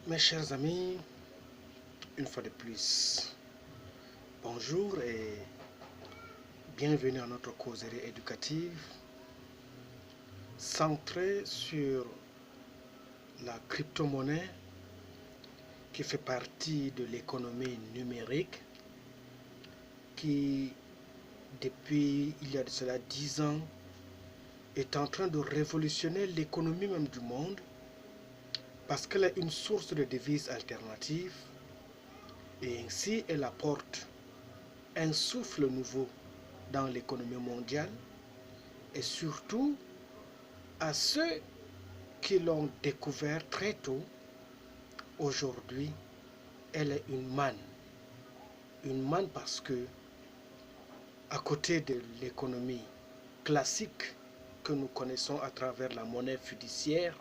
Mes chers amis, une fois de plus, bonjour et bienvenue à notre causerie éducative centrée sur la crypto-monnaie qui fait partie de l'économie numérique qui, depuis il y a de cela 10 ans, est en train de révolutionner l'économie même du monde parce qu'elle est une source de devises alternatives et ainsi elle apporte un souffle nouveau dans l'économie mondiale et surtout à ceux qui l'ont découvert très tôt. Aujourd'hui, elle est une manne. Une manne parce que, à côté de l'économie classique que nous connaissons à travers la monnaie fiduciaire,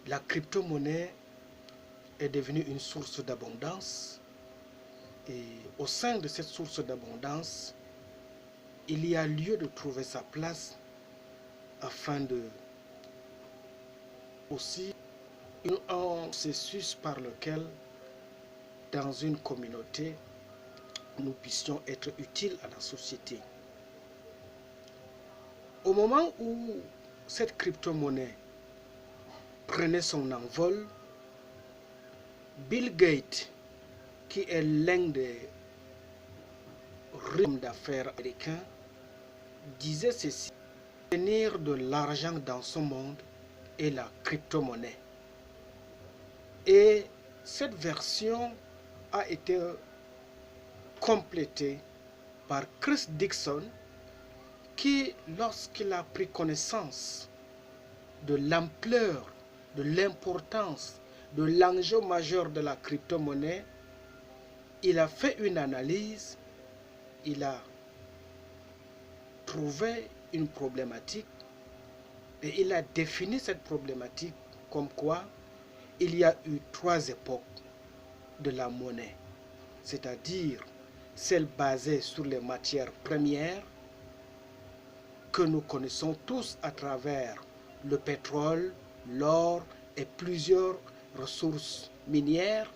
la crypto-monnaie est devenue une source d'abondance. Et au sein de cette source d'abondance, il y a lieu de trouver sa place afin de aussi un processus par lequel, dans une communauté, nous puissions être utiles à la société. Au moment où cette crypto-monnaie prenait son envol, Bill Gates, qui est l'un des hommes d'affaires américains, disait ceci: obtenir de l'argent dans ce monde est la crypto-monnaie. Et cette version a été complétée par Chris Dixon, qui, lorsqu'il a pris connaissance de l'ampleur, de l'importance, de l'enjeu majeur de la crypto-monnaie, il a fait une analyse, il a trouvé une problématique et il a défini cette problématique comme quoi il y a eu 3 époques de la monnaie, c'est-à-dire celle basée sur les matières premières que nous connaissons tous à travers le pétrole, l'or et plusieurs ressources minières.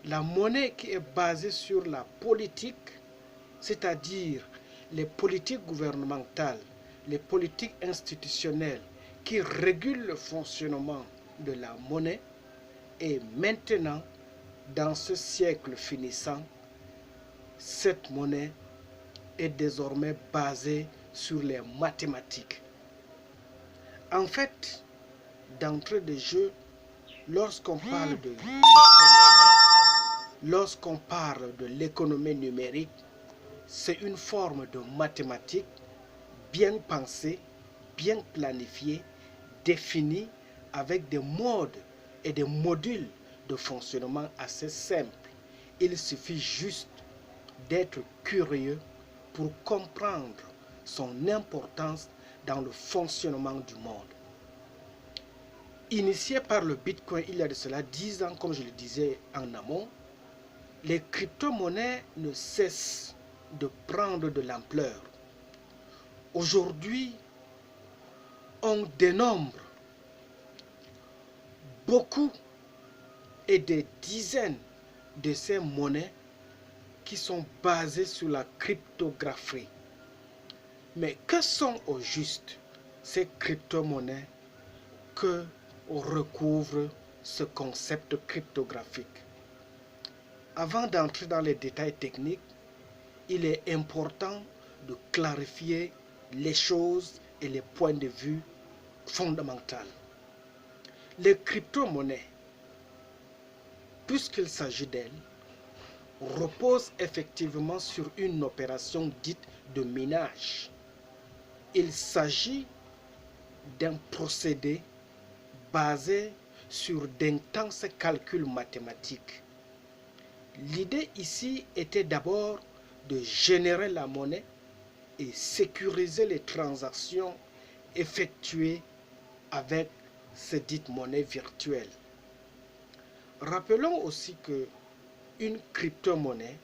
La monnaie qui est basée sur la politique, c'est-à-dire les politiques gouvernementales, les politiques institutionnelles qui régulent le fonctionnement de la monnaie. Et maintenant, dans ce siècle finissant, cette monnaie est désormais basée sur les mathématiques. En fait, d'entrée de jeu, lorsqu'on parle de lorsqu'on parle de l'économie numérique, c'est une forme de mathématiques bien pensée, bien planifiée, définie avec des modes et des modules de fonctionnement assez simples. Il suffit juste d'être curieux pour comprendre son importance dans le fonctionnement du monde. Initié par le Bitcoin il y a de cela 10 ans, comme je le disais en amont, les crypto-monnaies ne cessent de prendre de l'ampleur. Aujourd'hui, on dénombre beaucoup et des dizaines de ces monnaies qui sont basées sur la cryptographie. Mais que sont au juste ces crypto-monnaies que recouvre ce concept cryptographique? Avant d'entrer dans les détails techniques, il est important de clarifier les choses et les points de vue fondamentaux. Les crypto-monnaies, puisqu'il s'agit d'elles, reposent effectivement sur une opération dite de minage. Il s'agit d'un procédé basé sur d'intenses calculs mathématiques. L'idée ici était d'abord de générer la monnaie et sécuriser les transactions effectuées avec ces dites monnaies virtuelles. Rappelons aussi que une crypto-monnaie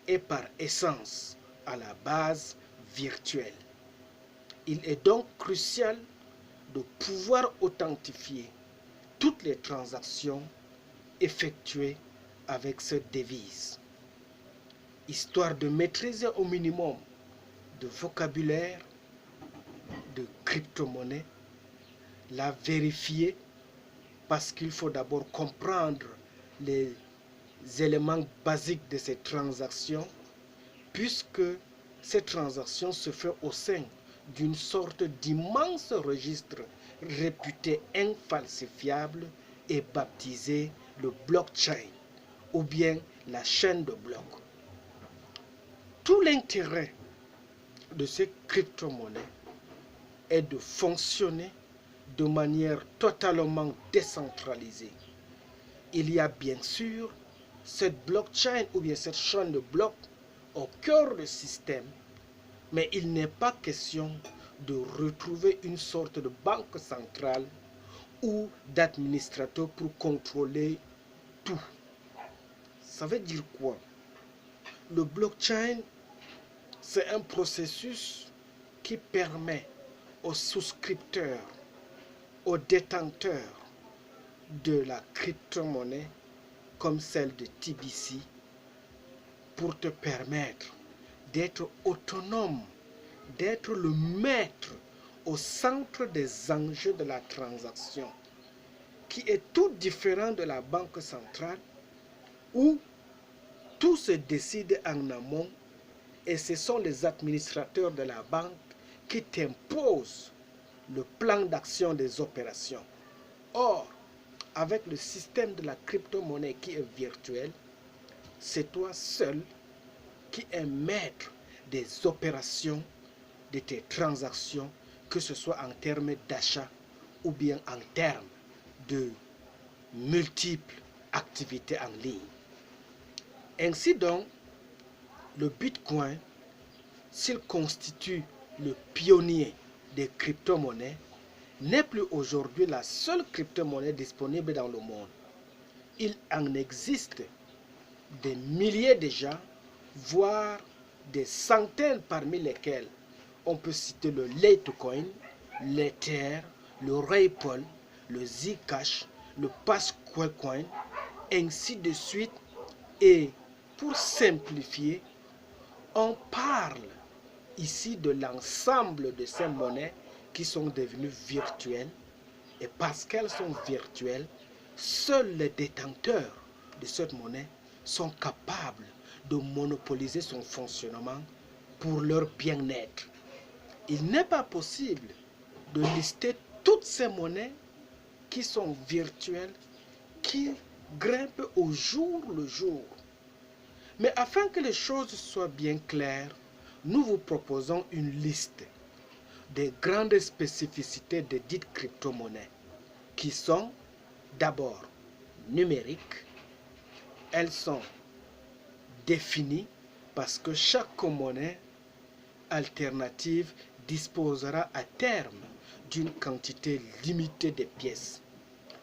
est par essence à la base virtuelle. Il est donc crucial de pouvoir authentifier toutes les transactions effectuées avec cette devise, histoire de maîtriser au minimum de vocabulaire de crypto-monnaie, la vérifier parce qu'il faut d'abord comprendre les éléments basiques de ces transactions, puisque ces transactions se font au sein d'une sorte d'immense registre réputé infalsifiable et baptisé le blockchain ou bien la chaîne de blocs. Tout l'intérêt de ces crypto-monnaies est de fonctionner de manière totalement décentralisée. Il y a bien sûr cette blockchain ou bien cette chaîne de blocs au cœur du système, mais il n'est pas question de retrouver une sorte de banque centrale ou d'administrateur pour contrôler tout. Ça veut dire quoi? Le blockchain, c'est un processus qui permet aux souscripteurs, aux détenteurs de la crypto-monnaie comme celle de TBC pour te permettre d'être autonome, d'être le maître au centre des enjeux de la transaction, qui est tout différent de la banque centrale où tout se décide en amont et ce sont les administrateurs de la banque qui t'imposent le plan d'action des opérations. Or, avec le système de la crypto-monnaie qui est virtuel, c'est toi seul qui es maître des opérations, de tes transactions, que ce soit en termes d'achat ou bien en termes de multiples activités en ligne. Ainsi donc, le Bitcoin, s'il constitue le pionnier des crypto-monnaies, n'est plus aujourd'hui la seule crypto-monnaie disponible dans le monde. Il en existe des milliers déjà, voire des centaines parmi lesquels on peut citer le Litecoin, l'Ether, le Ripple, le Zcash, le Pasqualecoin, ainsi de suite. Et pour simplifier, on parle ici de l'ensemble de ces monnaies qui sont devenues virtuelles. Et parce qu'elles sont virtuelles, seuls les détenteurs de cette monnaie sont capables de monopoliser son fonctionnement pour leur bien-être. Il n'est pas possible de lister toutes ces monnaies qui sont virtuelles, qui grimpent au jour le jour. Mais afin que les choses soient bien claires, nous vous proposons une liste des grandes spécificités de dites crypto-monnaies qui sont d'abord numériques. Elles sont définies parce que chaque monnaie alternative disposera à terme d'une quantité limitée de pièces.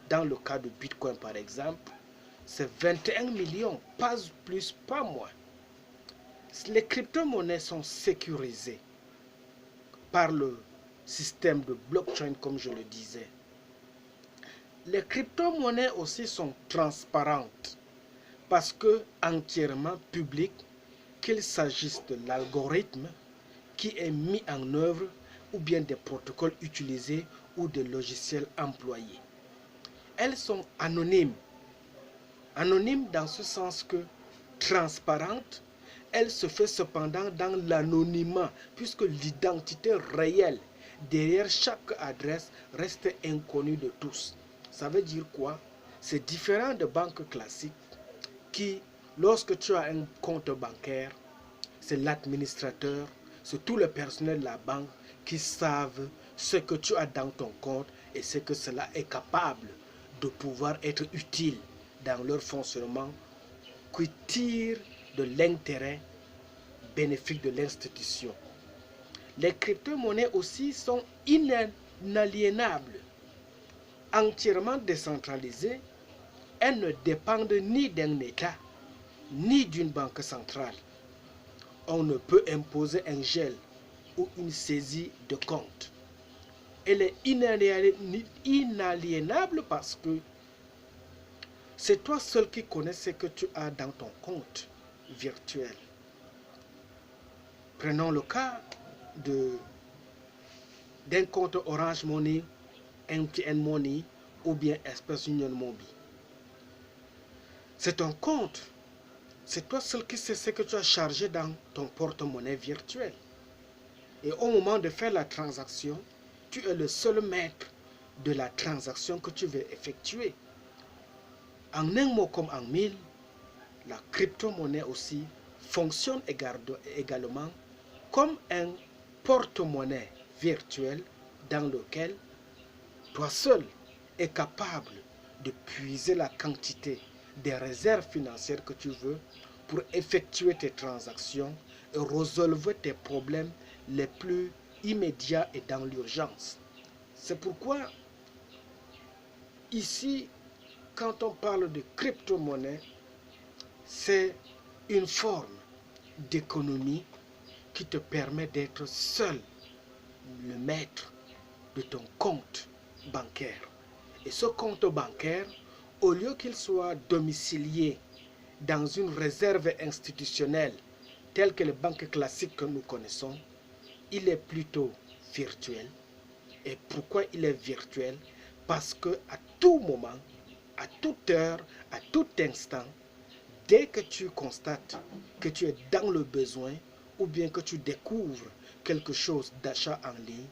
Dans le cas de Bitcoin par exemple, c'est 21 millions, pas plus, pas moins. Les crypto-monnaies sont sécurisées par le système de blockchain, comme je le disais. Les crypto-monnaies aussi sont transparentes parce que entièrement publiques, qu'il s'agisse de l'algorithme qui est mis en œuvre ou bien des protocoles utilisés ou des logiciels employés. Elles sont anonymes. Anonymes dans ce sens que transparentes, elle se fait cependant dans l'anonymat, puisque l'identité réelle derrière chaque adresse reste inconnue de tous. Ça veut dire quoi? C'est différent de banques classiques qui, lorsque tu as un compte bancaire, c'est l'administrateur, c'est tout le personnel de la banque qui savent ce que tu as dans ton compte et ce que cela est capable de pouvoir être utile dans leur fonctionnement, qui tirent de l'intérêt bénéfique de l'institution. Les crypto-monnaies aussi sont inaliénables, entièrement décentralisées. Elles ne dépendent ni d'un État, ni d'une banque centrale. On ne peut imposer un gel ou une saisie de compte. elle est inaliénable parce que c'est toi seul qui connais ce que tu as dans ton compte virtuel. Prenons le cas d'un compte Orange Money, MTN Money ou bien Express Union Mobile. C'est ton compte. C'est toi seul qui sais ce que tu as chargé dans ton porte-monnaie virtuel. Et au moment de faire la transaction, tu es le seul maître de la transaction que tu veux effectuer. En un mot comme en mille, la crypto-monnaie aussi fonctionne également comme un porte-monnaie virtuel dans lequel toi seul es capable de puiser la quantité des réserves financières que tu veux pour effectuer tes transactions et résolver tes problèmes les plus immédiats et dans l'urgence. C'est pourquoi ici, quand on parle de crypto-monnaie, c'est une forme d'économie qui te permet d'être seul le maître de ton compte bancaire. Et ce compte bancaire, au lieu qu'il soit domicilié dans une réserve institutionnelle telle que les banques classiques que nous connaissons, il est plutôt virtuel. Et pourquoi il est virtuel? Parce que à tout moment, à toute heure, à tout instant, dès que tu constates que tu es dans le besoin ou bien que tu découvres quelque chose d'achat en ligne,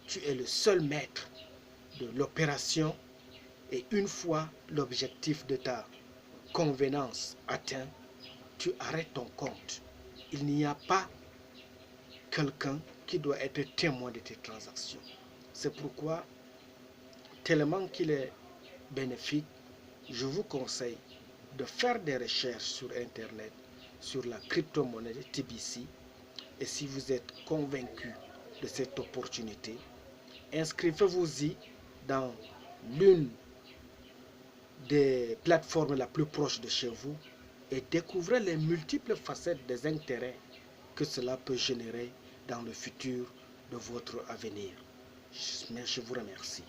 tu es le seul maître de l'opération et une fois l'objectif de ta convenance atteint, tu arrêtes ton compte. Il n'y a pas quelqu'un qui doit être témoin de tes transactions. C'est pourquoi, tellement qu'il est bénéfique, je vous conseille de faire des recherches sur Internet sur la crypto-monnaie TBC. Et si vous êtes convaincu de cette opportunité, inscrivez-vous-y dans l'une des plateformes la plus proche de chez vous et découvrez les multiples facettes des intérêts que cela peut générer dans le futur de votre avenir. Je vous remercie.